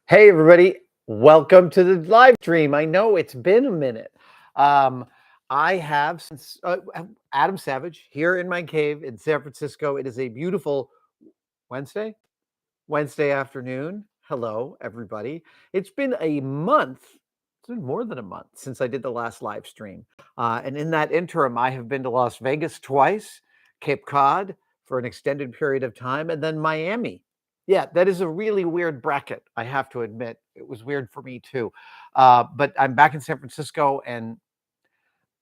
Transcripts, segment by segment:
Hey, everybody. Welcome to the live stream. I know it's been a minute. Um, I have since Adam Savage here in my cave in San Francisco. It is a beautiful Wednesday, Wednesday afternoon. Hello, everybody. It's been a month. It's been more than a month since I did the last live stream. And in that interim, I have been to Las Vegas twice, Cape Cod for an extended period of time, and then Miami. Yeah, that is a really weird bracket, I have to admit. It was weird for me too. But I'm back in San Francisco, and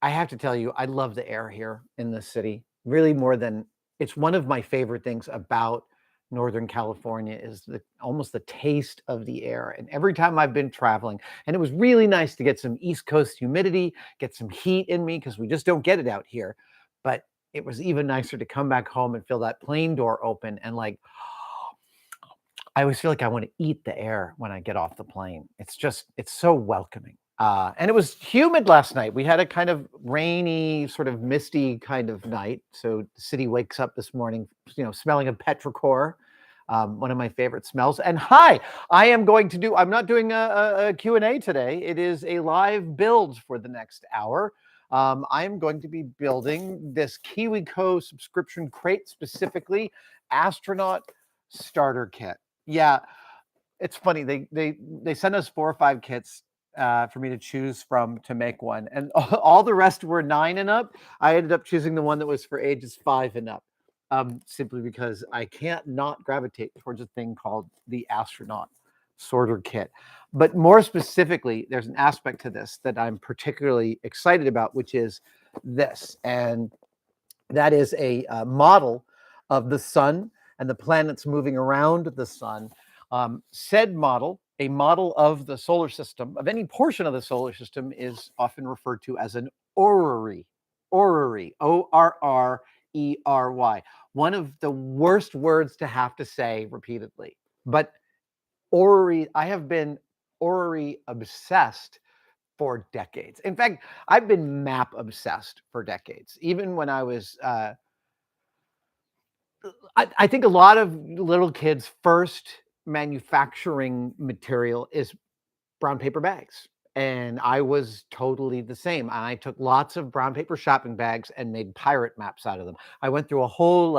I have to tell you, I love the air here in this city, really more than it's one of my favorite things about Northern California is almost the taste of the air. And every time I've been traveling, and it was really nice to get some East Coast humidity, get some heat in me because we just don't get it out here. But it was even nicer to come back home and feel that plane door open and like I always feel like I want to eat the air when I get off the plane. It's so welcoming. And it was humid last night. We had a kind of rainy, sort of misty kind of night. So the city wakes up this morning, smelling of petrichor, one of my favorite smells. And hi, I'm not doing a Q&A today. It is a live build for the next hour. I'm going to be building this KiwiCo subscription crate, specifically Astronaut Starter Kit. Yeah, it's funny. They sent us 4 or 5 kits for me to choose from to make one, and all the rest were 9 and up. I ended up choosing the one that was for ages 5 and up, simply because I can't not gravitate towards a thing called the Astronaut Sorter Kit. But more specifically, there's an aspect to this that I'm particularly excited about, which is this, and that is a model of the sun and the planets moving around the sun. Said model, a model of the solar system, of any portion of the solar system, is often referred to as an orrery. Orrery, Orrery. One of the worst words to have to say repeatedly. But orrery, I have been orrery obsessed for decades. In fact, I've been map obsessed for decades. Even when I was I think a lot of little kids' first manufacturing material is brown paper bags. And I was totally the same. I took lots of brown paper shopping bags and made pirate maps out of them. I went through a whole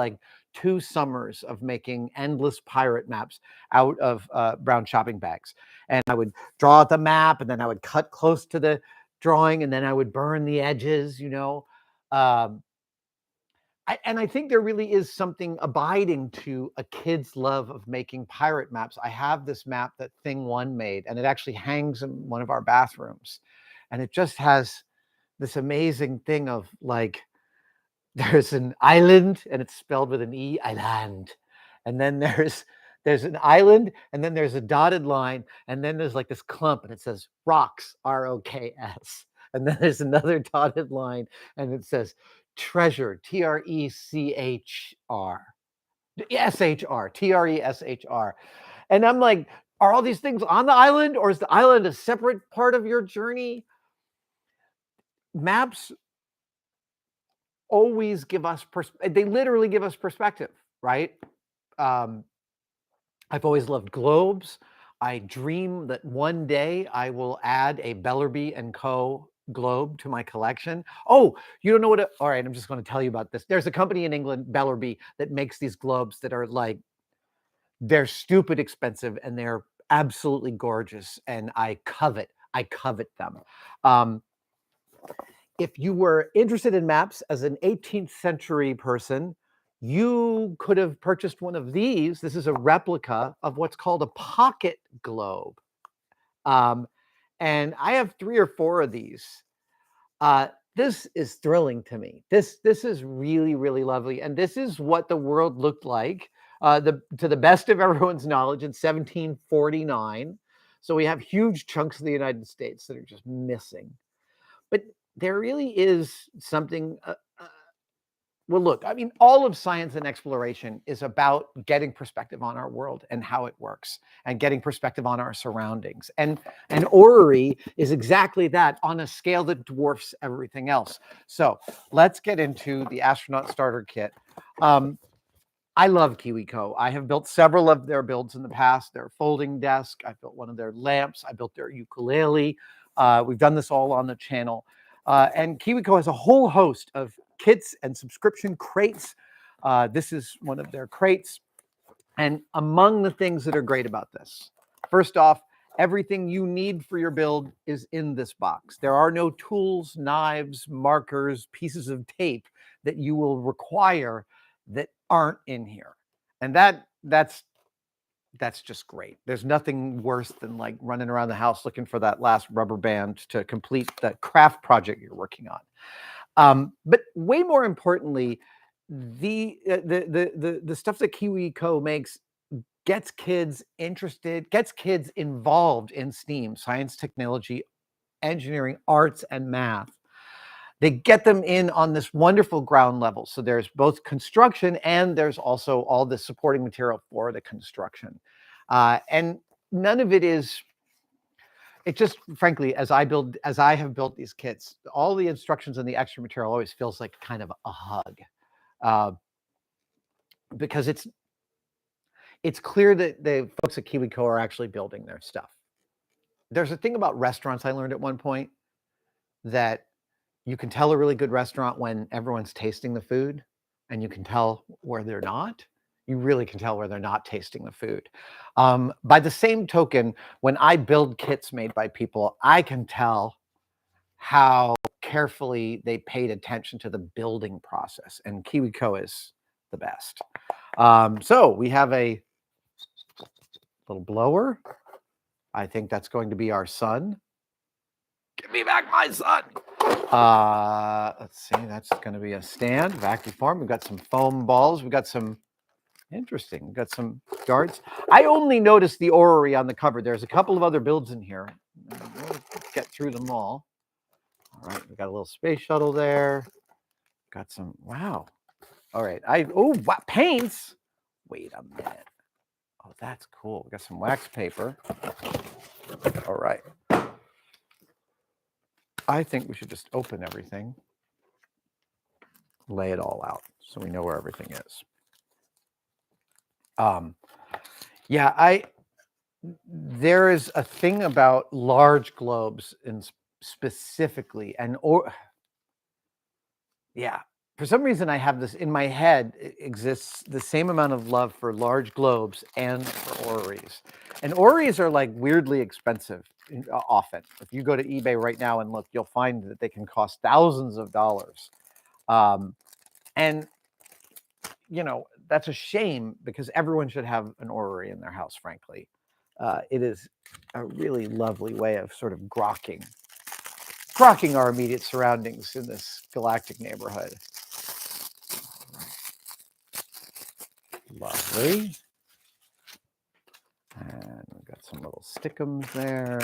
2 summers of making endless pirate maps out of brown shopping bags. And I would draw out the map, and then I would cut close to the drawing, and then I would burn the edges, Um, I think there really is something abiding to a kid's love of making pirate maps. I have this map that Thing One made, and it actually hangs in one of our bathrooms. And it just has this amazing thing of there's an island, and it's spelled with an E, island. And then there's an island, and then there's a dotted line, and then there's this clump, and it says rocks, ROKS. And then there's another dotted line, and it says treasure, TRECHR, SHR, TRESHR. And I'm like, are all these things on the island, or is the island a separate part of your journey? Maps always give us they literally give us perspective, right? I've always loved globes. I dream that one day I will add a Bellerby and Co. globe to my collection. Oh, you don't know what? All right, I'm just going to tell you about this. There's a company in England, Bellerby, that makes these globes that are they're stupid expensive, and they're absolutely gorgeous, and I covet them. If you were interested in maps as an 18th century person, you could have purchased one of these. This is a replica of what's called a pocket globe. And I have 3 or 4 of these. This is thrilling to me. This is really, really lovely. And this is what the world looked like, to the best of everyone's knowledge, in 1749. So we have huge chunks of the United States that are just missing. But there really is something. Well, look, I mean, all of science and exploration is about getting perspective on our world and how it works, and getting perspective on our surroundings. And orrery is exactly that, on a scale that dwarfs everything else. So let's get into the Astronaut Starter Kit. I love KiwiCo. I have built several of their builds in the past. Their folding desk. I built one of their lamps. I built their ukulele. We've done this all on the channel. And KiwiCo has a whole host of kits and subscription crates. This is one of their crates. And among the things that are great about this, first off, everything you need for your build is in this box. There are no tools, knives, markers, pieces of tape that you will require that aren't in here. And that's just great. There's nothing worse than like running around the house looking for that last rubber band to complete that craft project you're working on. But way more importantly, the stuff that KiwiCo makes gets kids interested, gets kids involved in STEAM, science, technology, engineering, arts, and math. They get them in on this wonderful ground level. So there's both construction and there's also all the supporting material for the construction. And none of it is, it just, frankly, as I have built these kits, all the instructions and the extra material always feels like kind of a hug. Because it's clear that the folks at KiwiCo are actually building their stuff. There's a thing about restaurants I learned at one point, that you can tell a really good restaurant when everyone's tasting the food, and you can tell where they're not. You really can tell where they're not tasting the food. By the same token, when I build kits made by people, I can tell how carefully they paid attention to the building process, and KiwiCo is the best. So we have a little blower. I think that's going to be our sun. Give me back my sun. Let's see, that's going to be a stand, vacuum form. We've got some foam balls. We've got some, interesting, we've got some darts. I only noticed the orrery on the cover. There's a couple of other builds in here. We'll get through them all. All right, we've got a little space shuttle there. Got some, wow. All right, what paints? Wait a minute. Oh, that's cool. We got some wax paper. All right. I think we should just open everything, lay it all out so we know where everything is. Yeah, there is a thing about large globes and specifically, yeah, for some reason I have this in my head. It exists the same amount of love for large globes and for orreries. And orreries are like weirdly expensive often. If you go to eBay right now and look, you'll find that they can cost thousands of dollars. And you know, that's a shame, because everyone should have an orrery in their house, frankly. It is a really lovely way of sort of grokking our immediate surroundings in this galactic neighborhood. Lovely. And we've got some little stickums there.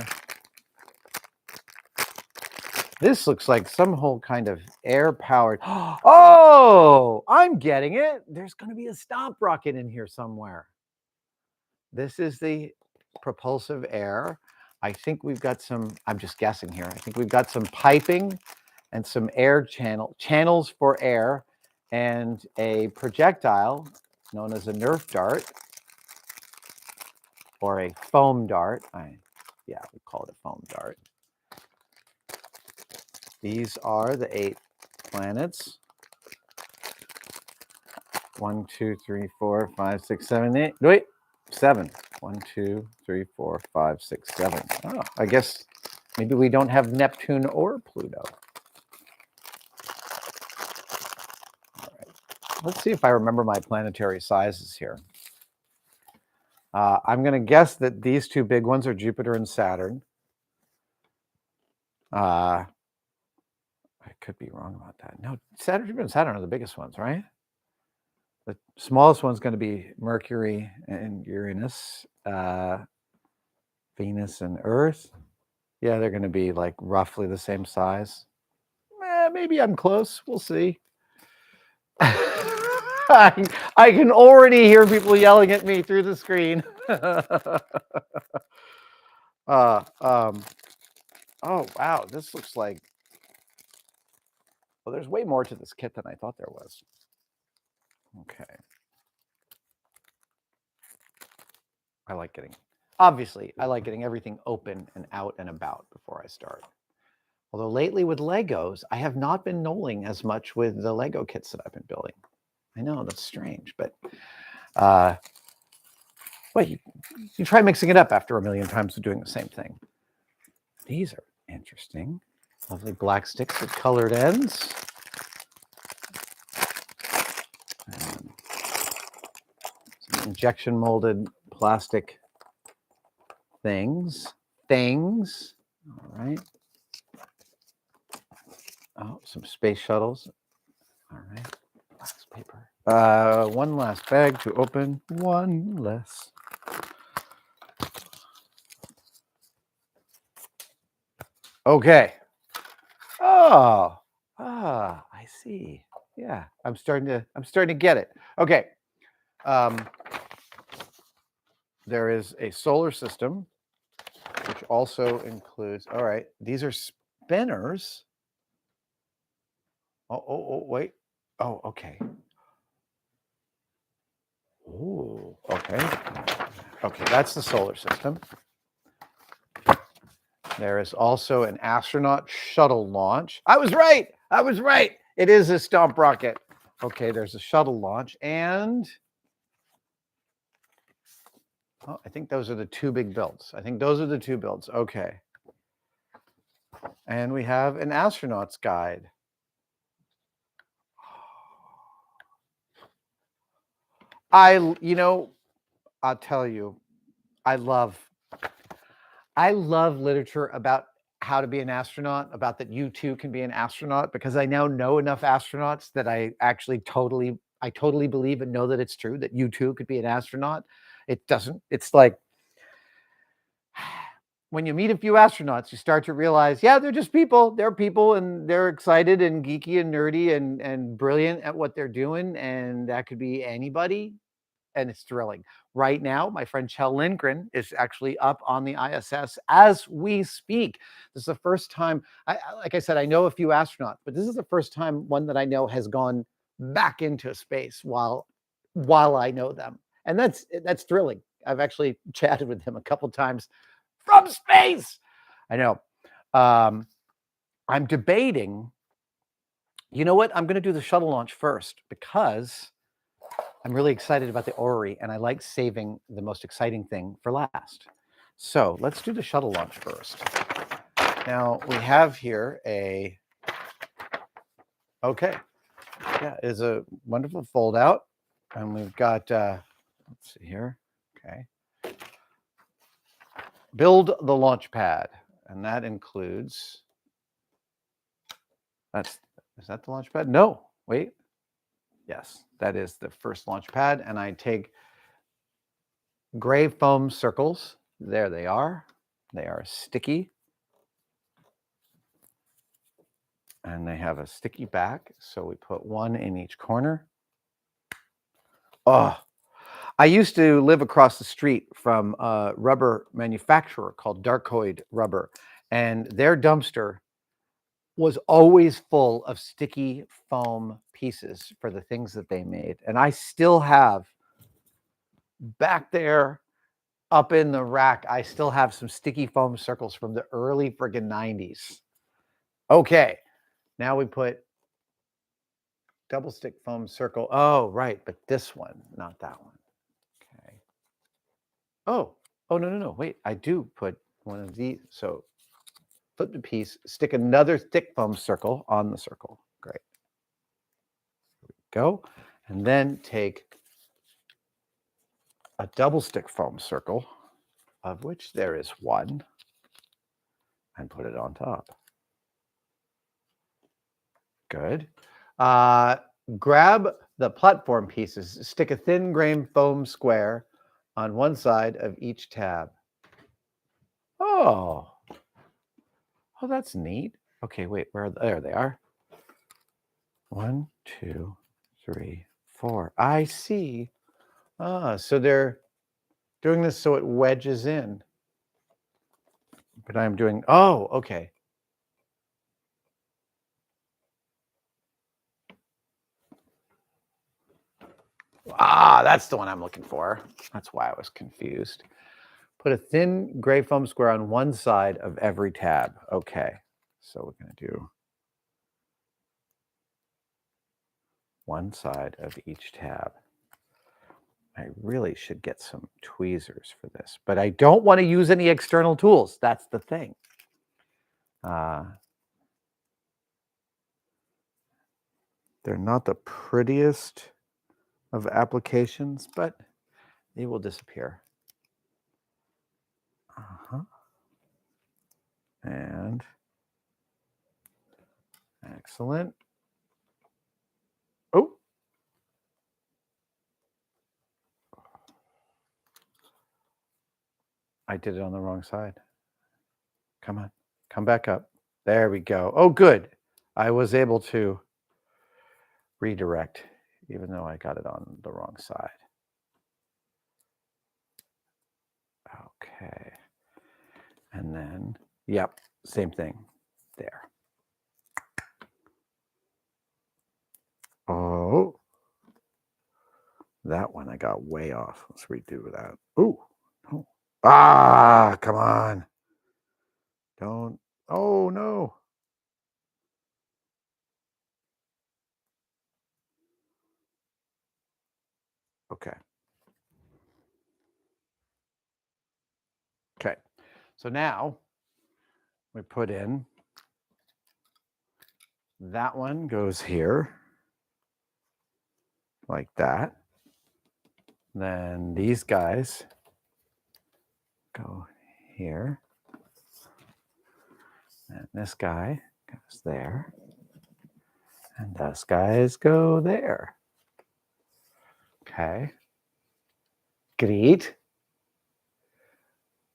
This looks like some whole kind of air-powered. Oh, I'm getting it. There's going to be a stomp rocket in here somewhere. This is the propulsive air. I think we've got some, I'm just guessing here. I think we've got some piping and some air channels for air, and a projectile known as a Nerf dart or a foam dart. Yeah, we call it a foam dart. These are the 8 planets. 1, 2, 3, 4, 5, 6, 7, 8. Wait, 7. 1, 2, 3, 4, 5, 6, 7. Oh, I guess maybe we don't have Neptune or Pluto. All right. Let's see if I remember my planetary sizes here. I'm going to guess that these 2 big ones are Jupiter and Saturn. I could be wrong about that. No, Jupiter and Saturn are the biggest ones, right? The smallest one's going to be Mercury and Uranus, Venus and Earth. Yeah, they're going to be like roughly the same size. Maybe I'm close. We'll see. I can already hear people yelling at me through the screen. Oh, wow. This looks like, well, there's way more to this kit than I thought there was. Okay. obviously, I like getting everything open and out and about before I start. Although lately with Legos, I have not been knolling as much with the Lego kits that I've been building. I know that's strange, but well, you try mixing it up after a million times of doing the same thing. These are interesting. Lovely black sticks with colored ends. And some injection molded plastic things. All right. Oh, some space shuttles. All right. Wax paper. One last bag to open. One less. Okay. Oh, I see. Yeah, I'm starting to get it. Okay. There is a solar system, which also includes, all right, these are spinners. Oh, wait. Oh, okay. Oh, okay. Okay, that's the solar system. There is also an astronaut shuttle launch. I was right. It is a stomp rocket. Okay, there's a shuttle launch, and I think those are the two big builds. Okay. And we have an astronaut's guide. I'll tell you, I love literature about how to be an astronaut, about that you too can be an astronaut, because I now know enough astronauts that I actually totally believe and know that it's true that you too could be an astronaut. It's like when you meet a few astronauts, you start to realize, yeah, they're just people. They're people, and they're excited and geeky and nerdy and brilliant at what they're doing. And that could be anybody. And it's thrilling. Right now, my friend Kjell Lindgren is actually up on the ISS as we speak. This is the first time, like I said, I know a few astronauts, but this is the first time one that I know has gone back into space while I know them. And that's thrilling. I've actually chatted with him a couple times from space. I know. I'm debating, you know what? I'm going to do the shuttle launch first because I'm really excited about the orrery, and I like saving the most exciting thing for last. So let's do the shuttle launch first. Now we have here okay. Yeah, it is a wonderful fold out. And we've got, let's see here. Okay. Build the launch pad. And that includes, is that the launch pad? No, wait. Yes, that is the first launch pad. And I take gray foam circles. There they are. They are sticky. And they have a sticky back. So we put one in each corner. Oh, I used to live across the street from a rubber manufacturer called Darkoid Rubber. And their dumpster was always full of sticky foam pieces for the things that they made. And I still have back there up in the rack, I still have some sticky foam circles from the early friggin' 90s. Okay, now we put double stick foam circle. Oh, right, but this one, not that one. Okay. Oh, no. Wait, I do put one of these. So flip the piece, stick another thick foam circle on the circle. Great. Here we go. And then take a double stick foam circle, of which there is one, and put it on top. Good. Grab the platform pieces, stick a thin grain foam square on one side of each tab. Oh, that's neat. Okay, wait, there they are. 1, 2, 3, 4. I see. So they're doing this so it wedges in. But I'm doing, okay. Ah, that's the one I'm looking for. That's why I was confused. Put a thin gray foam square on one side of every tab. Okay, so we're going to do one side of each tab. I really should get some tweezers for this, but I don't want to use any external tools. That's the thing. They're not the prettiest of applications, but they will disappear. And excellent. Oh. I did it on the wrong side. Come on, come back up. There we go. Oh, good. I was able to redirect, even though I got it on the wrong side. Okay. And then, yep, same thing there. Oh, that one I got way off. Let's redo that. Ooh. Oh. Ah, come on. Don't. Oh, no. Okay. Okay. So now we put in, that one goes here like that. Then these guys go here. And this guy goes there. And those guys go there. Okay. Great.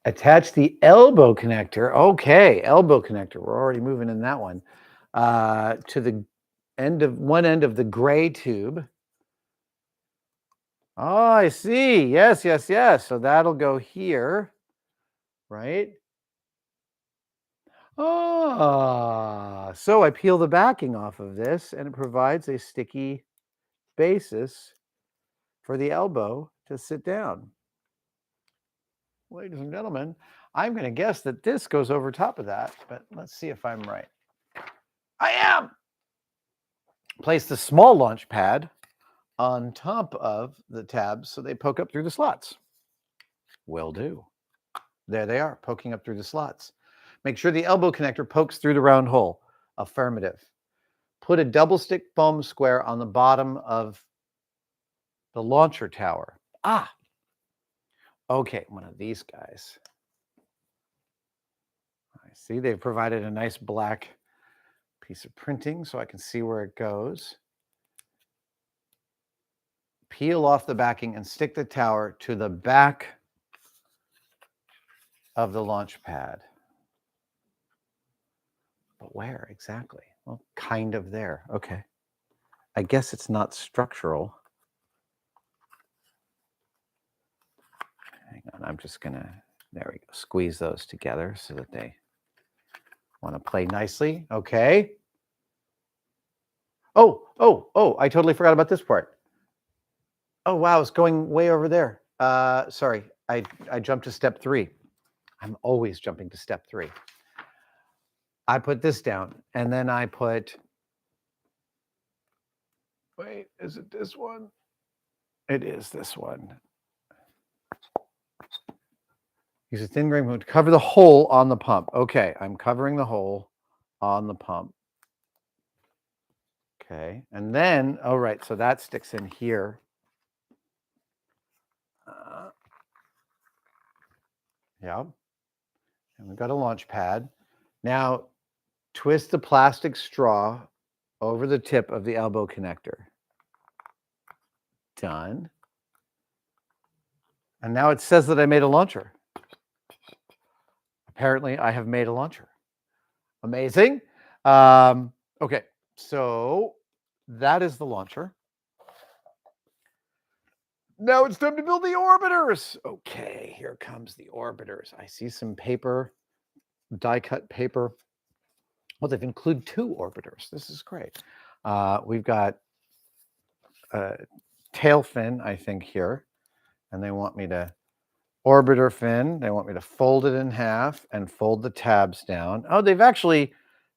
Attach the elbow connector. Okay, elbow connector. We're already moving in that one. To the one end of the gray tube. Oh, I see. Yes, yes, yes. So that'll go here, right? Ah, so I peel the backing off of this and it provides a sticky basis for the elbow to sit down. Ladies and gentlemen, I'm going to guess that this goes over top of that, but let's see if I'm right. I am! Place the small launch pad on top of the tabs so they poke up through the slots. Will do. There they are, poking up through the slots. Make sure the elbow connector pokes through the round hole. Affirmative. Put a double stick foam square on the bottom of the launcher tower. Ah, okay, one of these guys. I see they've provided a nice black piece of printing so I can see where it goes. Peel off the backing and stick the tower to the back of the launch pad. But where exactly? Well, kind of there. Okay. I guess it's not structural. Hang on, I'm just gonna, there we go, squeeze those together so that they want to play nicely. Okay. Oh, I totally forgot about this part. Oh, wow, it's going way over there. Sorry, I jumped to step 3. I'm always jumping to step 3. I put this down, and then I put, wait, is it this one? It is this one. Use a thin grain to cover the hole on the pump. Okay, I'm covering the hole on the pump. Okay, and then, oh, right, so that sticks in here. Yeah, and we've got a launch pad. Now, twist the plastic straw over the tip of the elbow connector. Done. And now it says that I made a launcher. Apparently, I have made a launcher. Amazing. Okay, so that is the launcher. Now it's time to build the orbiters. Okay, here comes the orbiters. I see some paper, die-cut paper. Well, they've included 2 orbiters. This is great. We've got tail fin, I think, here. And they want me to orbiter fin. They want me to fold it in half and fold the tabs down. Oh, they've actually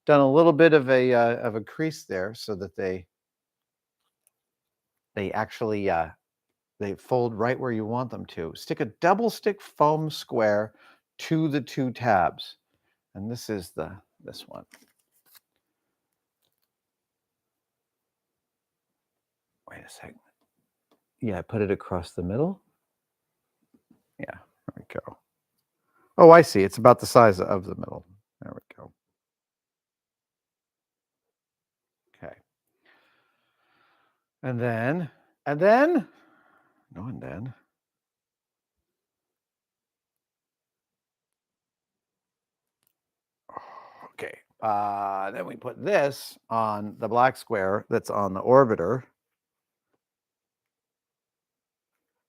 done a little bit of a crease there so that they actually they fold right where you want them to. Stick a double stick foam square to the two tabs. And this is this one. Wait a second. Yeah, put it across the middle. Yeah, there we go. Oh, I see. It's about the size of the middle. There we go. Okay. And then, no, and then. Okay. Then we put this on the black square that's on the orbiter.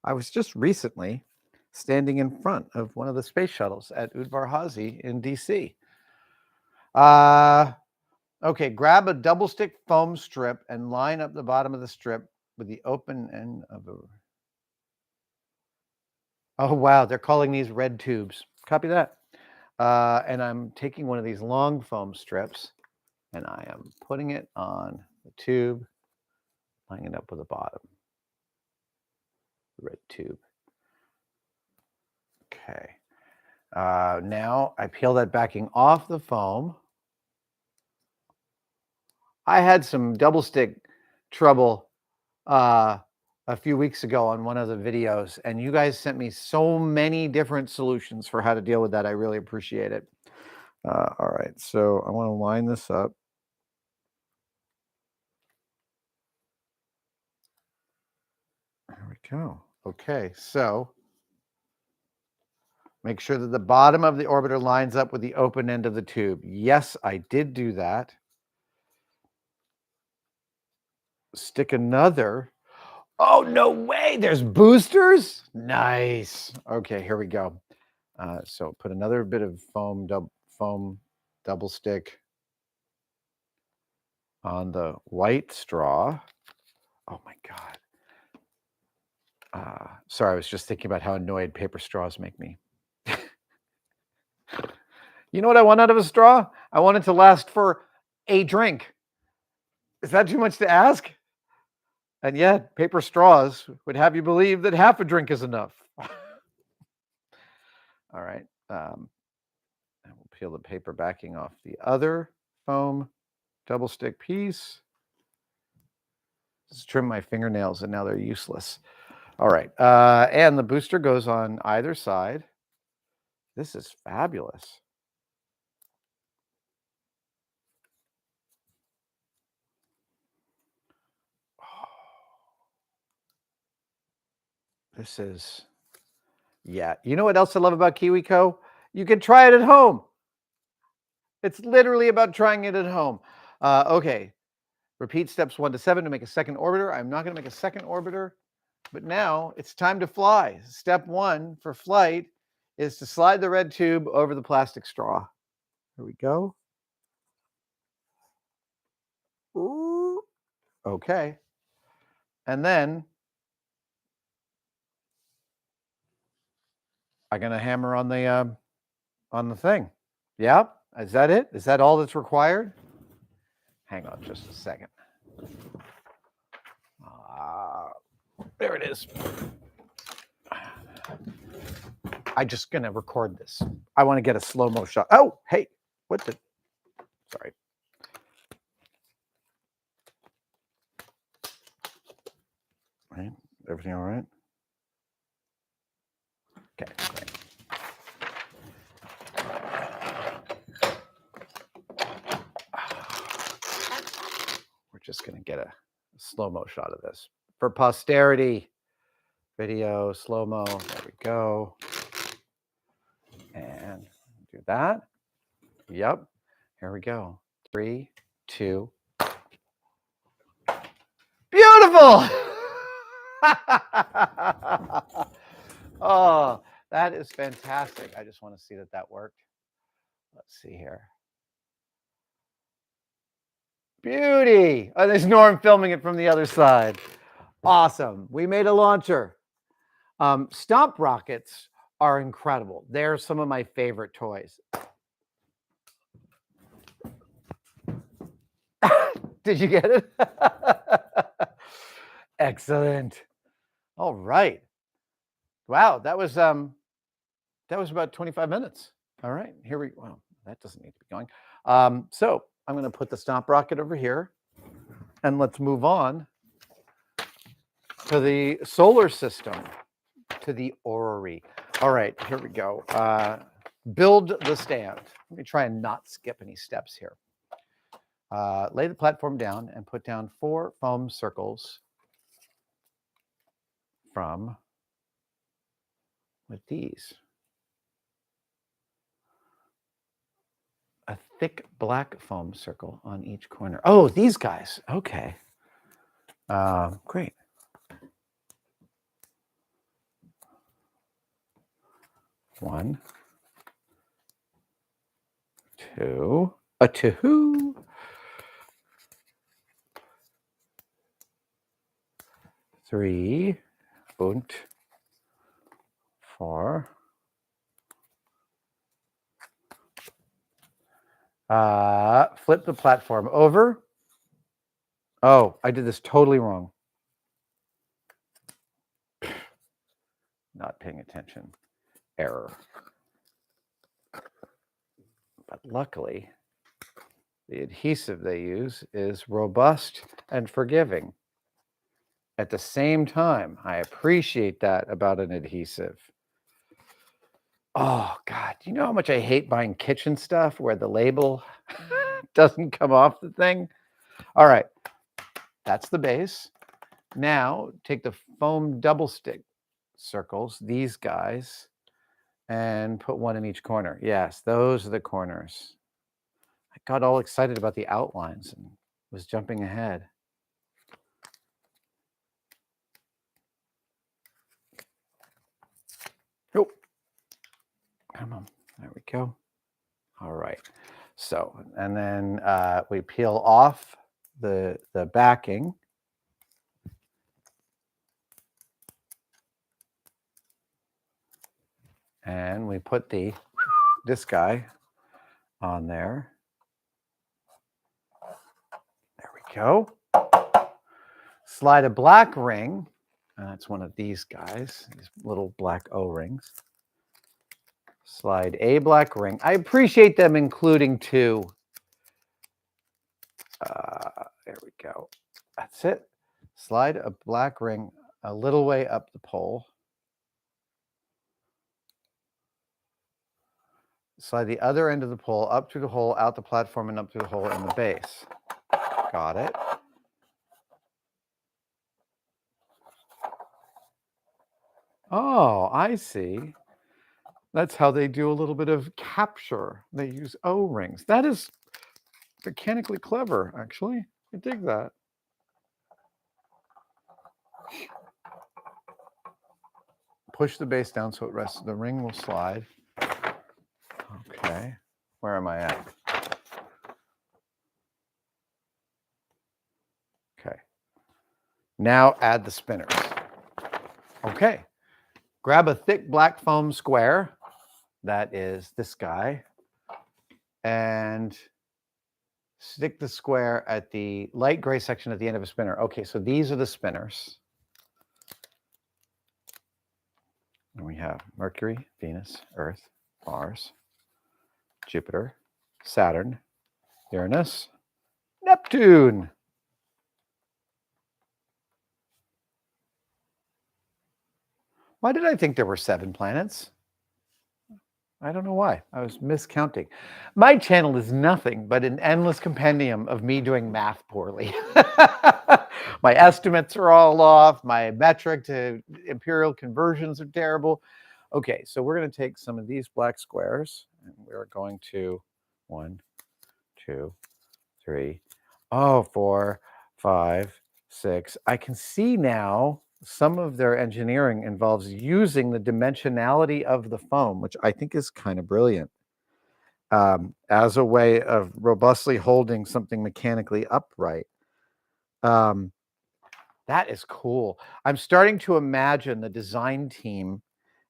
I was just recently standing in front of one of the space shuttles at Udvar Hazy in DC. Okay, grab a double stick foam strip and line up the bottom of the strip with the open end of a... Oh, wow, they're calling these red tubes. Copy that. And I'm taking one of these long foam strips and I am putting it on the tube, lining it up with the bottom. Red tube. Okay. Now I peel that backing off the foam. I had some double stick trouble a few weeks ago on one of the videos, and you guys sent me so many different solutions for how to deal with that. I really appreciate it. All right, so I want to line this up. There we go. Okay, so make sure that the bottom of the orbiter lines up with the open end of the tube. Yes, I did do that. Stick another. Oh, no way. There's boosters? Nice. Okay, here we go. So put another bit of foam double stick on the white straw. Oh my God. Sorry, I was just thinking about how annoyed paper straws make me. You know what I want out of a straw? I want it to last for a drink. Is that too much to ask? And yet, paper straws would have you believe that half a drink is enough. All right. And we'll peel the paper backing off the other foam double stick piece. Just trim my fingernails and now they're useless. All right. And the booster goes on either side. This is fabulous. This is, yeah. You know what else I love about KiwiCo? You can try it at home. It's literally about trying it at home. Okay. Repeat steps 1 to 7 to make a second orbiter. I'm not going to make a second orbiter, but now it's time to fly. Step 1 for flight is to slide the red tube over the plastic straw. Here we go. Ooh. Okay. And then I'm going to hammer on the thing. Yeah. Is that it? Is that all that's required? Hang on just a second. There it is. I'm just going to record this. I want to get a slow-mo shot. Oh, hey, what the? Sorry. Right. Everything all right? Okay, great. We're just going to get a slow-mo shot of this for posterity. Video, slow-mo, there we go. And do that. Yep, here we go. 3, 2. Beautiful! Oh, that is fantastic. I just want to see that worked. Let's see here. Beauty. Oh, there's Norm filming it from the other side. Awesome. We made a launcher. Stomp rockets are incredible. They're some of my favorite toys. Did you get it? Excellent. All right. Wow, that was about 25 minutes. All right, here we go. Wow, that doesn't need to be going. So I'm going to put the stomp rocket over here, and let's move on to the solar system, to the orrery. All right, here we go. Build the stand. Let me try and not skip any steps here. Lay the platform down and put down 4 foam circles with these. A thick black foam circle on each corner. Oh, these guys. Okay. Great. One, two, a two, three, und, 4. Flip the platform over. Oh, I did this totally wrong. Not paying attention. Error. But luckily, the adhesive they use is robust and forgiving. At the same time, I appreciate that about an adhesive. Oh, God, do you know how much I hate buying kitchen stuff where the label doesn't come off the thing? All right, that's the base. Now, take the foam double stick circles, these guys, and put one in each corner. Yes, those are the corners. I got all excited about the outlines and was jumping ahead. Oh, come on, there we go. All right, so, and then we peel off the backing. And we put this guy on there. There we go. Slide a black ring. That's one of these guys, these little black O-rings. Slide a black ring. I appreciate them including 2. There we go. That's it. Slide a black ring a little way up the pole. Slide the other end of the pole up through the hole, out the platform, and up through the hole in the base. Got it. Oh, I see. That's how they do a little bit of capture. They use O-rings. That is mechanically clever, actually. I dig that. Push the base down so it rests. The ring will slide. Okay. Where am I at? Okay. Now add the spinners. Okay. Grab a thick black foam square. That is this guy. And stick the square at the light gray section at the end of a spinner. Okay, so these are the spinners. And we have Mercury, Venus, Earth, Mars, Jupiter, Saturn, Uranus, Neptune. Why did I think there were 7 planets? I don't know why. I was miscounting. My channel is nothing but an endless compendium of me doing math poorly. My estimates are all off. My metric to imperial conversions are terrible. Okay, so we're going to take some of these black squares, and we're going to 1, 2, 3, 4, 5, 6. I can see now some of their engineering involves using the dimensionality of the foam, which I think is kind of brilliant, as a way of robustly holding something mechanically upright. That is cool. I'm starting to imagine the design team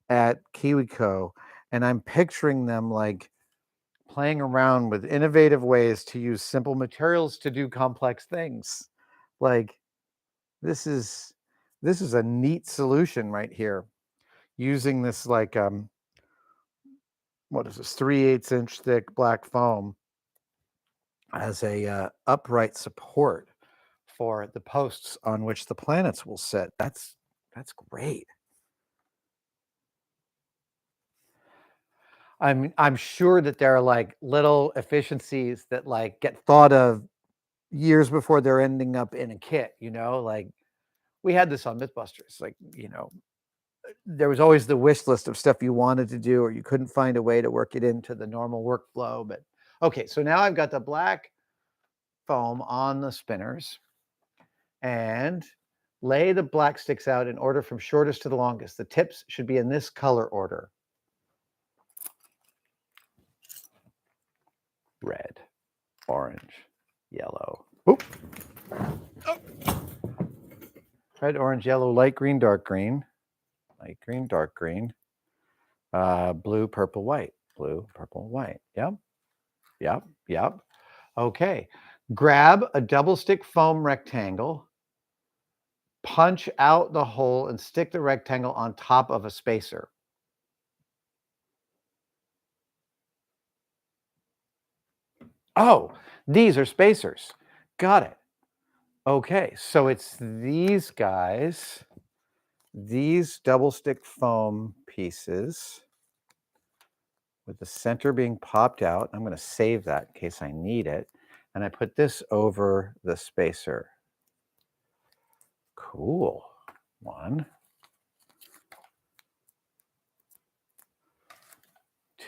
at KiwiCo, and I'm picturing them like playing around with innovative ways to use simple materials to do complex things. Like this is a neat solution right here. Using this like what is this 3/8 inch thick black foam as a upright support for the posts on which the planets will sit. That's great. I'm sure that there are like little efficiencies that like get thought of years before they're ending up in a kit, you know, like we had this on Mythbusters, like, you know, there was always the wish list of stuff you wanted to do or you couldn't find a way to work it into the normal workflow. But okay, so now I've got the black foam on the spinners and lay the black sticks out in order from shortest to the longest. The tips should be in this color order. Red, orange, yellow. Oop. Oh. Red, orange, yellow, light green, dark green. Light green, dark green. Blue, purple, white. Blue, purple, white. Yep. Yep. Yep. Okay. Grab a double stick foam rectangle, punch out the hole, and stick the rectangle on top of a spacer. Oh, these are spacers. Got it. Okay, so it's these guys, these double stick foam pieces with the center being popped out. I'm going to save that in case I need it. And I put this over the spacer. Cool. 1,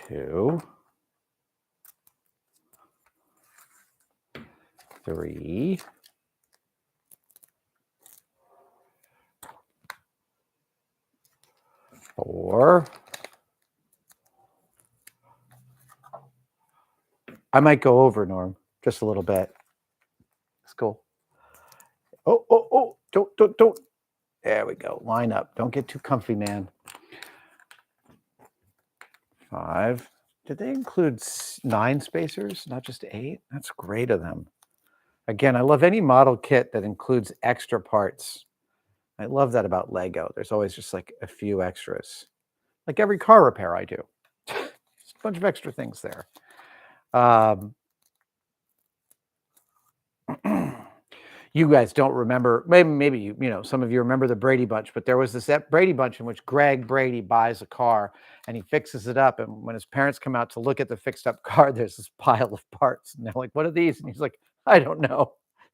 2, 3, 4. I might go over, Norm, just a little bit. It's cool. Oh, don't. There we go. Line up. Don't get too comfy, man. 5. Did they include 9 spacers, not just 8? That's great of them. Again, I love any model kit that includes extra parts. I love that about Lego. There's always just like a few extras. Like every car repair I do. There's a bunch of extra things there. You guys don't remember, maybe you know, some of you remember the Brady Bunch, but there was this Brady Bunch in which Greg Brady buys a car and he fixes it up. And when his parents come out to look at the fixed up car, there's this pile of parts. And they're like, what are these? And he's like, I don't know.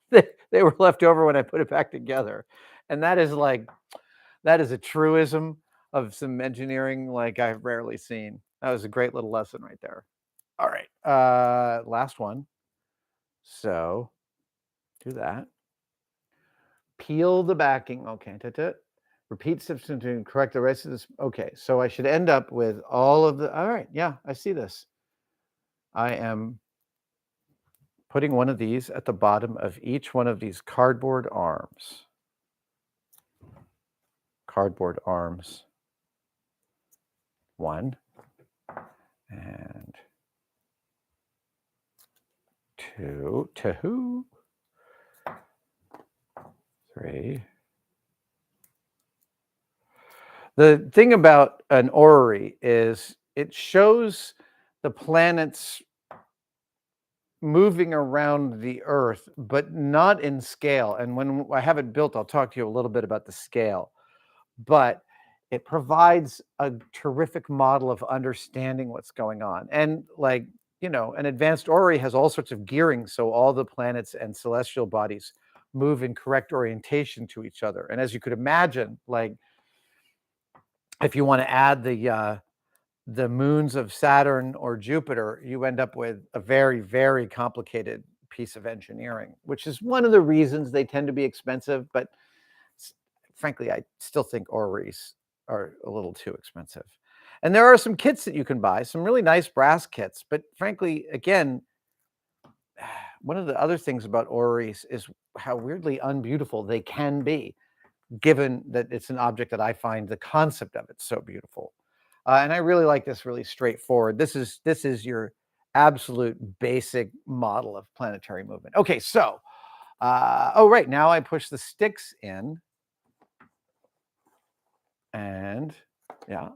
They were left over when I put it back together. And that is like, that is a truism of some engineering like I've rarely seen. That was a great little lesson right there. All right, last one. So do that. Peel the backing. Okay, repeat steps to correct the rest of this. Okay, so I should end up with all of the, all right, yeah, I see this. I am putting one of these at the bottom of each one of these cardboard arms. Cardboard arms. 1 and 2, 3. The thing about an orrery is it shows the planets moving around the Earth, but not in scale. And when I have it built, I'll talk to you a little bit about the scale. But it provides a terrific model of understanding what's going on. And like, you know, an advanced orrery has all sorts of gearing, so all the planets and celestial bodies move in correct orientation to each other. And as you could imagine, like if you want to add the moons of Saturn or Jupiter, you end up with a very, very complicated piece of engineering, which is one of the reasons they tend to be expensive. But frankly, I still think orreries are a little too expensive. And there are some kits that you can buy, some really nice brass kits. But frankly, again, one of the other things about orreries is how weirdly unbeautiful they can be. given that it's an object that I find the concept of it so beautiful. And I really like this really straightforward. This is your absolute basic model of planetary movement. Okay, so, oh, right, now I push the sticks in. And yeah,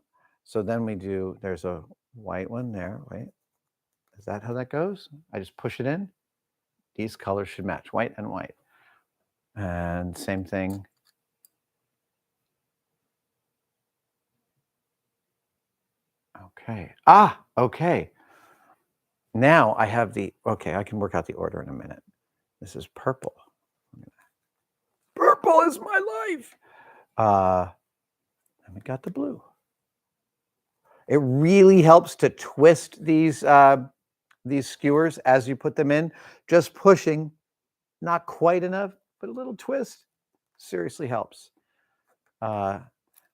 so then we do, there's a white one there, wait. Is that how that goes? I just push it in. These colors should match, white and white. And same thing. Okay. Ah, okay. Now I have the, okay, I can work out the order in a minute. This is purple. Purple is my life. And we got the blue. It really helps to twist these skewers as you put them in. Just pushing, not quite enough, but a little twist seriously helps.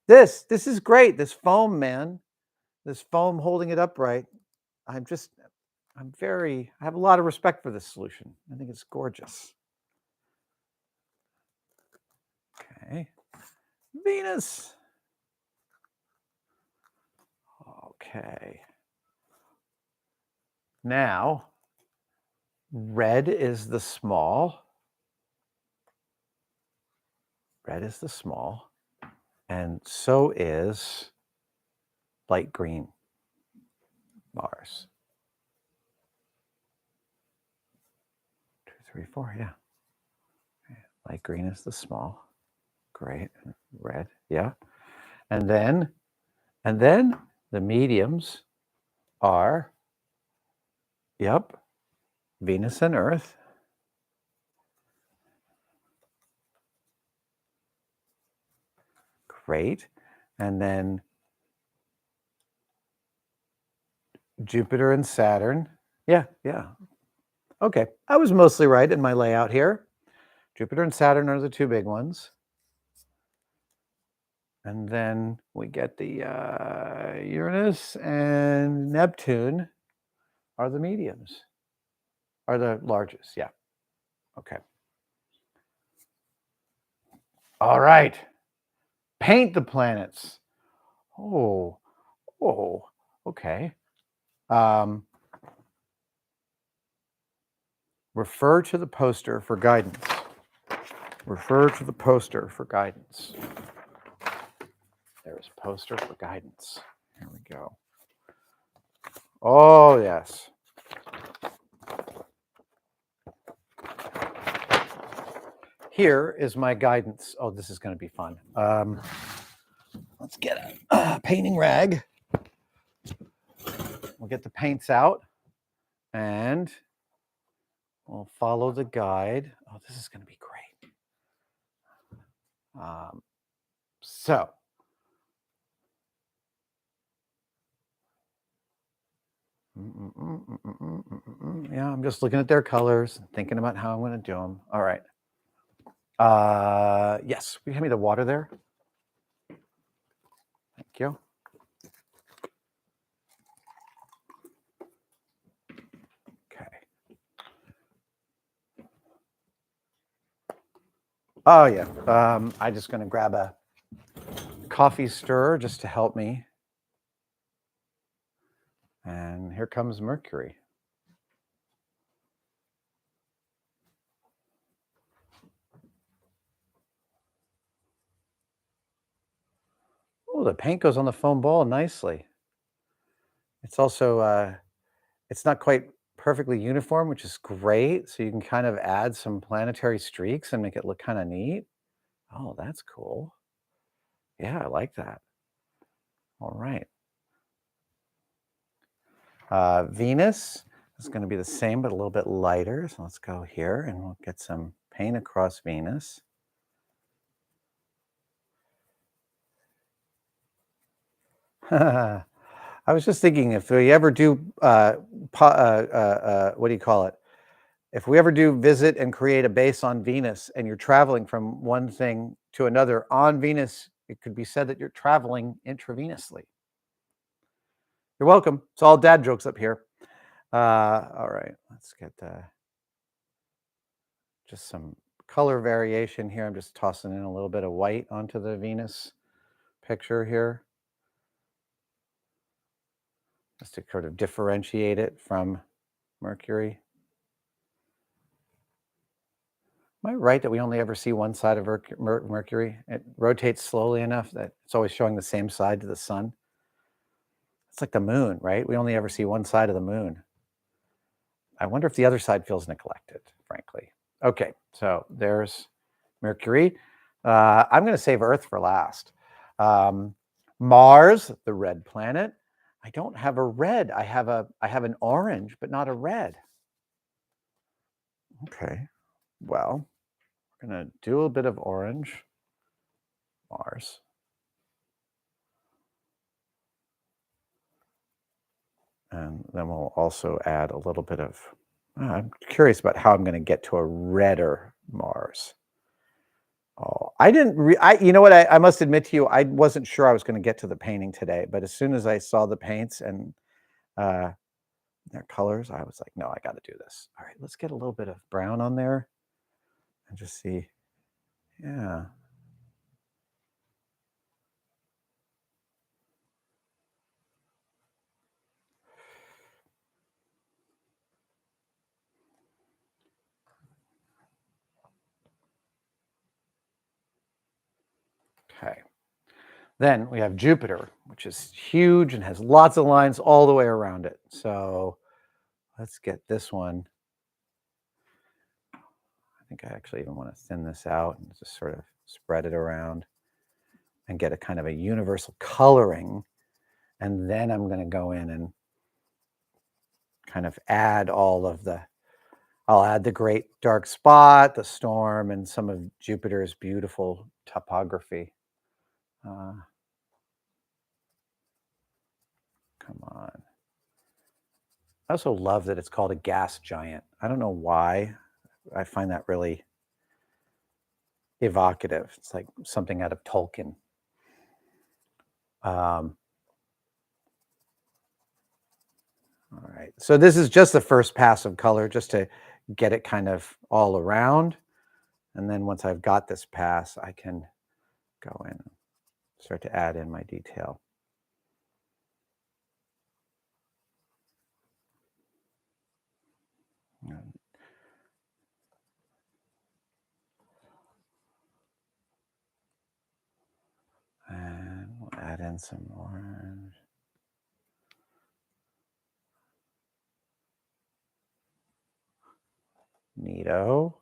This is great. This foam, man. This foam holding it upright. I have a lot of respect for this solution. I think it's gorgeous. Okay. Venus. Okay. Now, red is the small. Red is the small. And so is light green Mars. 2, 3, 4, yeah. Light green is the small. Great. Red, yeah. And then the mediums are, yep, Venus and Earth. Great. And then Jupiter and Saturn. Yeah. Okay, I was mostly right in my layout here. Jupiter and Saturn are the two big ones. And then we get the Uranus and Neptune are the mediums, are the largest, yeah. Okay. All right. Paint the planets. Oh, okay. Refer to the poster for guidance. Refer to the poster for guidance. There's poster for guidance. Here we go. Oh, yes. Here is my guidance. Oh, this is going to be fun. Let's get a painting rag. We'll get the paints out and we'll follow the guide. Oh, this is going to be great. So, yeah, I'm just looking at their colors and thinking about how I'm going to do them. All right. Yes, will you hand me the water there? Thank you. Okay. Oh, yeah. I'm just going to grab a coffee stirrer just to help me. And here comes Mercury. Oh, the paint goes on the foam ball nicely. It's also, it's not quite perfectly uniform, which is great. So you can kind of add some planetary streaks and make it look kind of neat. Oh, that's cool. Yeah, I like that. All right. Venus is going to be the same, but a little bit lighter. So let's go here and we'll get some paint across Venus. I was just thinking if we ever do, what do you call it? If we ever do visit and create a base on Venus and you're traveling from one thing to another on Venus, it could be said that you're traveling intravenously. You're welcome. It's all dad jokes up here. All right, let's get just some color variation here. I'm just tossing in a little bit of white onto the Venus picture here, just to sort of differentiate it from Mercury. Am I right that we only ever see one side of Mercury? It rotates slowly enough that it's always showing the same side to the sun. It's like the moon, right? We only ever see one side of the moon. I wonder if the other side feels neglected, frankly. Okay, so there's Mercury. I'm going to save Earth for last. Mars, the red planet. I don't have a red. I have an orange, but not a red. Okay, well, we're going to do a bit of orange. Mars. And then we'll also add a little bit of, I'm curious about how I'm going to get to a redder Mars. Oh, I didn't, you know what, I must admit to you, I wasn't sure I was going to get to the painting today, but as soon as I saw the paints and their colors, I was like, no, I got to do this. All right, let's get a little bit of brown on there and just see. Yeah. Okay. Then we have Jupiter, which is huge and has lots of lines all the way around it. So let's get this one. I think I actually even want to thin this out and just sort of spread it around and get a kind of a universal coloring. And then I'm going to go in and kind of add all of I'll add the great dark spot, the storm, and some of Jupiter's beautiful topography. Come on. I also love that it's called a gas giant. I don't know why. I find that really evocative. It's like something out of Tolkien. All right. So this is just the first pass of color, just to get it kind of all around. And then once I've got this pass, I can go in and start to add in my detail. And we'll add in some orange. Neato.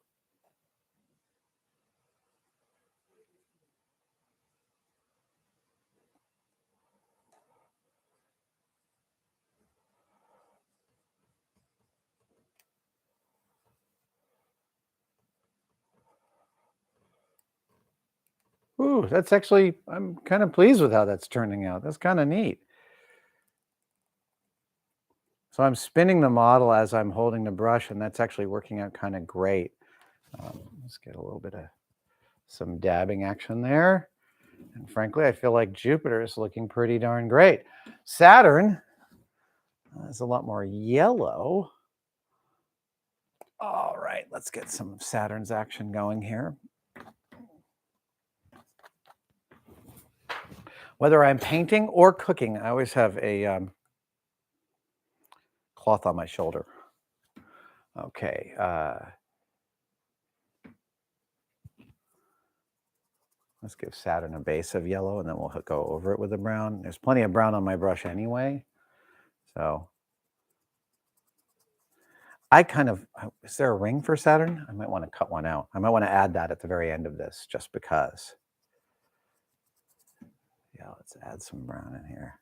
Ooh, that's actually, I'm kind of pleased with how that's turning out. That's kind of neat. So I'm spinning the model as I'm holding the brush, and that's actually working out kind of great. Let's get a little bit of some dabbing action there. And frankly, I feel like Jupiter is looking pretty darn great. Saturn is a lot more yellow. All right, let's get some Saturn's action going here. Whether I'm painting or cooking, I always have a cloth on my shoulder. Okay. Let's give Saturn a base of yellow, and then we'll go over it with the brown. There's plenty of brown on my brush anyway. So I kind of, is there a ring for Saturn? I might want to cut one out. I might want to add that at the very end of this, just because. Yeah, let's add some brown in here.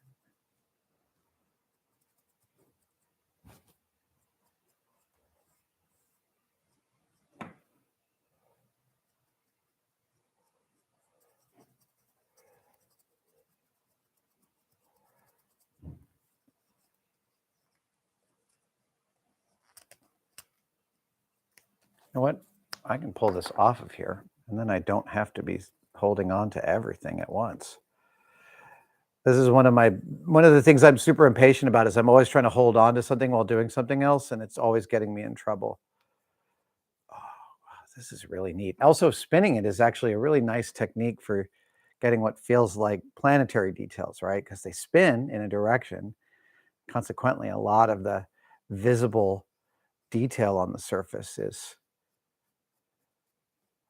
You know what? I can pull this off of here, and then I don't have to be holding on to everything at once. This is one of the things I'm super impatient about, is I'm always trying to hold on to something while doing something else, and it's always getting me in trouble. Oh, wow, this is really neat. Also, spinning it is actually a really nice technique for getting what feels like planetary details, right? Because they spin in a direction. Consequently, a lot of the visible detail on the surface is,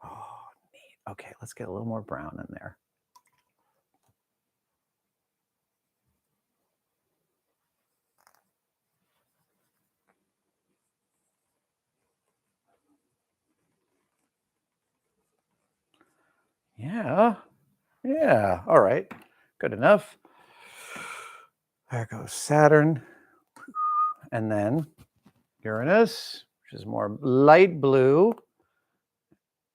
oh, neat. Okay, let's get a little more brown in there. Yeah, yeah, all right, good enough. There goes Saturn, and then Uranus, which is more light blue.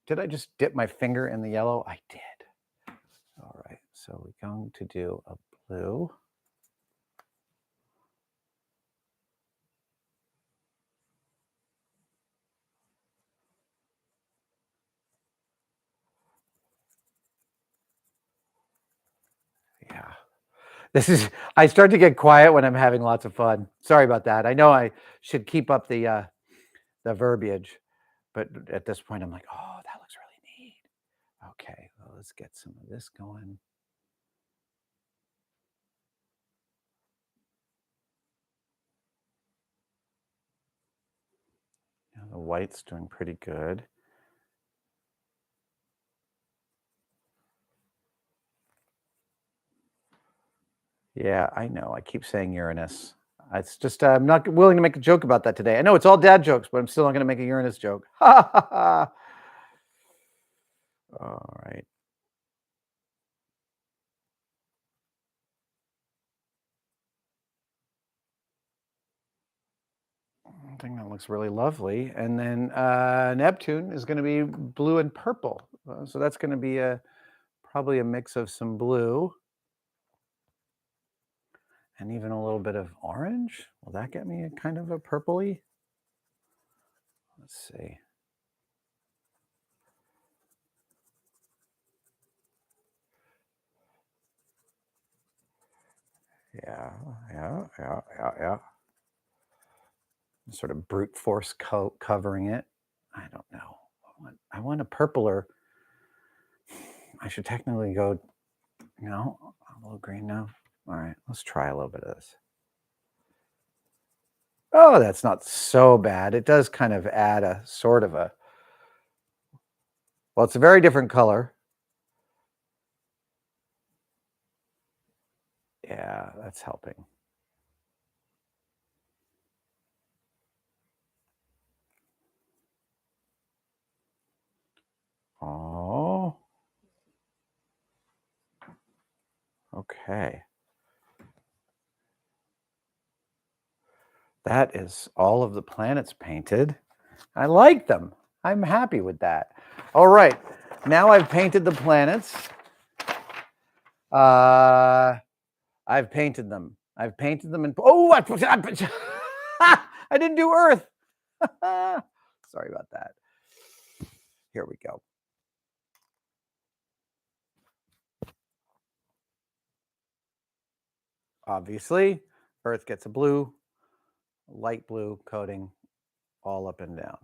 Did I just dip my finger in the yellow? I did. All right, so we're going to do a blue. Yeah. I start to get quiet when I'm having lots of fun. Sorry about that. I know I should keep up the verbiage, but at this point I'm like, oh, that looks really neat. Okay, well, let's get some of this going. Now the white's doing pretty good. Yeah, I know. I keep saying Uranus. It's just I'm not willing to make a joke about that today. I know it's all dad jokes, but I'm still not going to make a Uranus joke. Ha ha ha. All right. I think that looks really lovely. And then Neptune is going to be blue and purple. So that's going to be probably a mix of some blue and even a little bit of orange. Will that get me a kind of a purpley? Let's see. Yeah. Sort of brute force covering it. I don't know. I want a purpler. I should technically go, a little green now. All right, let's try a little bit of this. Oh, that's not so bad. It does kind of add a sort of a, well, it's a very different color. Yeah, that's helping. Oh, okay. That is all of the planets painted. I like them. I'm happy with that. All right, now I've painted the planets. I've painted them. I've painted them in. Oh, I didn't do Earth. Sorry about that. Here we go. Obviously, Earth gets a blue, light blue coating all up and down.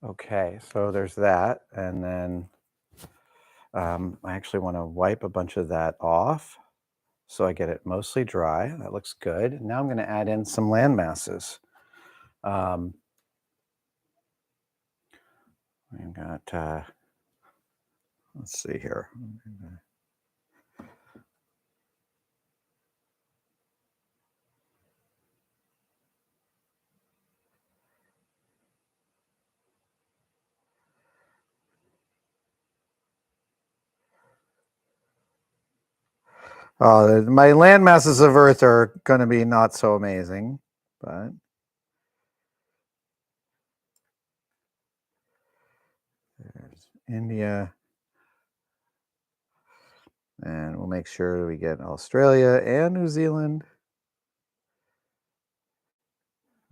Okay, so there's that. And then I actually want to wipe a bunch of that off so I get it mostly dry. That looks good. Now I'm going to add in some land masses. We've got, let's see here. My land masses of Earth are going to be not so amazing, but there's India. And we'll make sure we get Australia and New Zealand.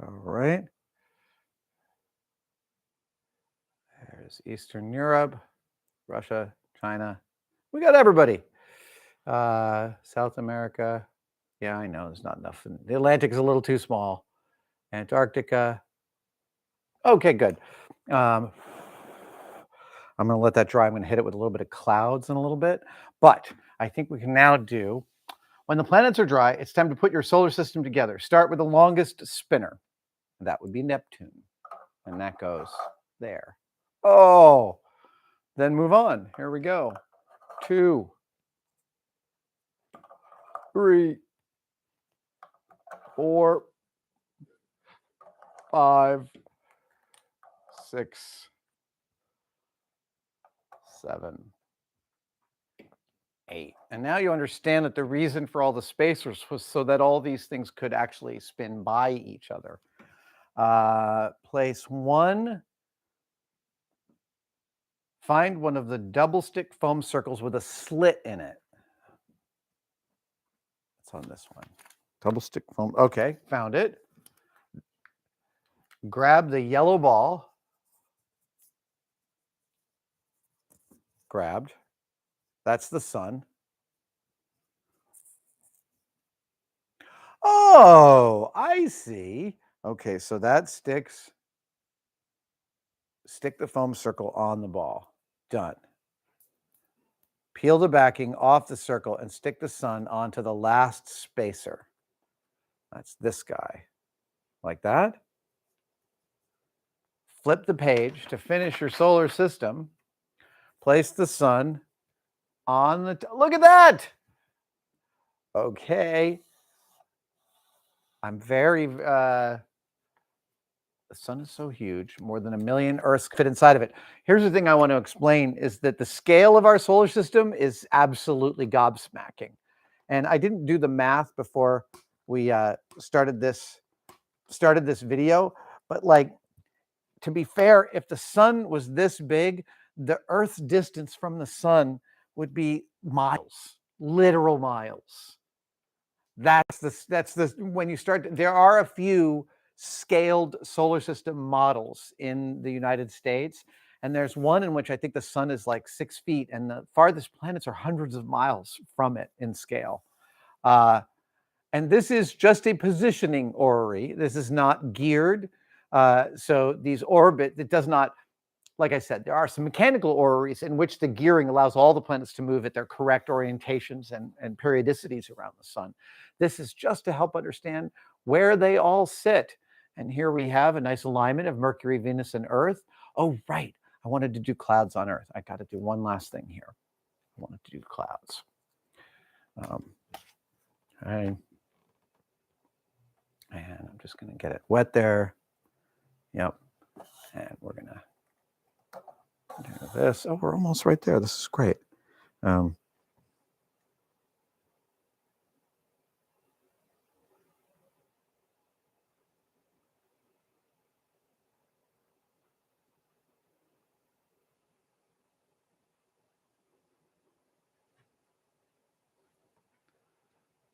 All right. There's Eastern Europe, Russia, China. We got everybody. South America. Yeah, I know there's not enough. The Atlantic is a little too small. Antarctica. Okay, good. I'm going to let that dry. I'm going to hit it with a little bit of clouds in a little bit. But I think we can now do, when the planets are dry, it's time to put your solar system together. Start with the longest spinner. That would be Neptune. And that goes there. Oh, then move on. Here we go. 2, 3, 4, 5, 6, 7, 8. And now you understand that the reason for all the spacers was so that all these things could actually spin by each other. Place 1. Find one of the double stick foam circles with a slit in it. It's on this one. Double stick foam. Okay, found it. Grab the yellow ball. Grabbed. That's the sun. Oh, I see. Okay, so that sticks. Stick the foam circle on the ball. Done. Peel the backing off the circle and stick the sun onto the last spacer. That's this guy. Like that. Flip the page to finish your solar system. Place the sun on the... Look at that! Okay. I'm very... the sun is so huge, more than 1 million Earths fit inside of it. Here's the thing I want to explain is that the scale of our solar system is absolutely gobsmacking. And I didn't do the math before we started this video, but like, to be fair, if the sun was this big, the Earth's distance from the sun would be miles, literal miles. That's the when you start, there are a few scaled solar system models in the United States. And there's one in which I think the sun is like 6 feet and the farthest planets are hundreds of miles from it in scale. And this is just a positioning orrery. This is not geared. So these orbit, it does not, like I said, there are some mechanical orreries in which the gearing allows all the planets to move at their correct orientations and periodicities around the sun. This is just to help understand where they all sit. And here we have a nice alignment of Mercury, Venus, and Earth. Oh, right. I wanted to do clouds on Earth. I got to do one last thing here. I wanted to do clouds. Okay. And I'm just going to get it wet there. Yep. And we're going to do this. Oh, we're almost right there. This is great.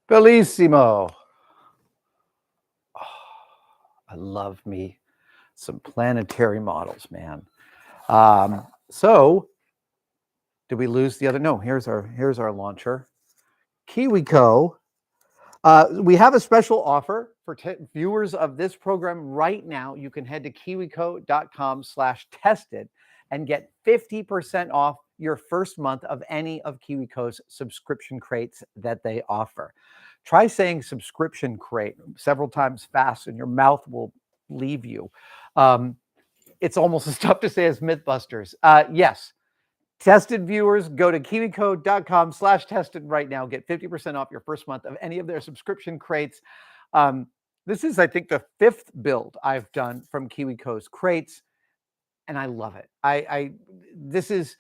Bellissimo. Oh, I love me some planetary models, man. So did we lose the other? No, here's our launcher. KiwiCo. We have a special offer for viewers of this program right now. You can head to kiwico.com/tested and get 50% off your first month of any of KiwiCo's subscription crates that they offer. Try saying subscription crate several times fast and your mouth will leave you. It's almost as tough to say as Mythbusters. Yes. Tested viewers, go to kiwico.com/tested right now. Get 50% off your first month of any of their subscription crates. This is, I think, the 5th build I've done from KiwiCo's crates, and I love it. This is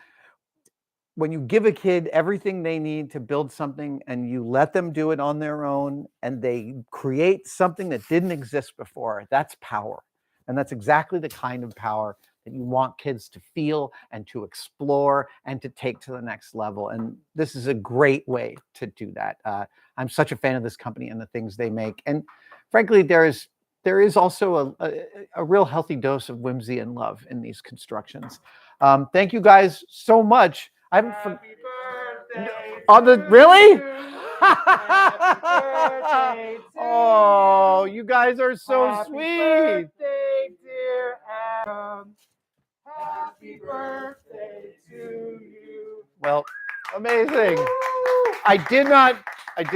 when you give a kid everything they need to build something and you let them do it on their own and they create something that didn't exist before. That's power. And that's exactly the kind of power that you want kids to feel and to explore and to take to the next level. And this is a great way to do that. I'm such a fan of this company and the things they make. And frankly, there's there is also a real healthy dose of whimsy and love in these constructions. Thank you guys so much. I haven't Happy birthday on the to really. you. Happy birthday to Oh, you. you guys are so Happy sweet. birthday, dear Adam. Happy birthday to you. Well, amazing. I did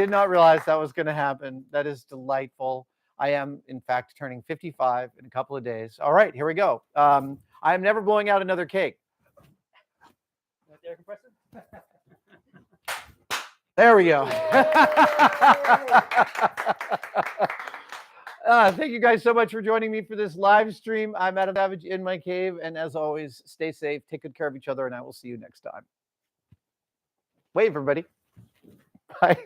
not realize that was going to happen. That is delightful. I am, in fact, turning 55 in a couple of days. All right, here we go. I am never blowing out another cake. Want the air compressor? There we go. Thank you guys so much for joining me for this live stream. I'm Adam Savage in my cave, and as always, stay safe, take good care of each other, and I will see you next time. Wave, everybody. Bye.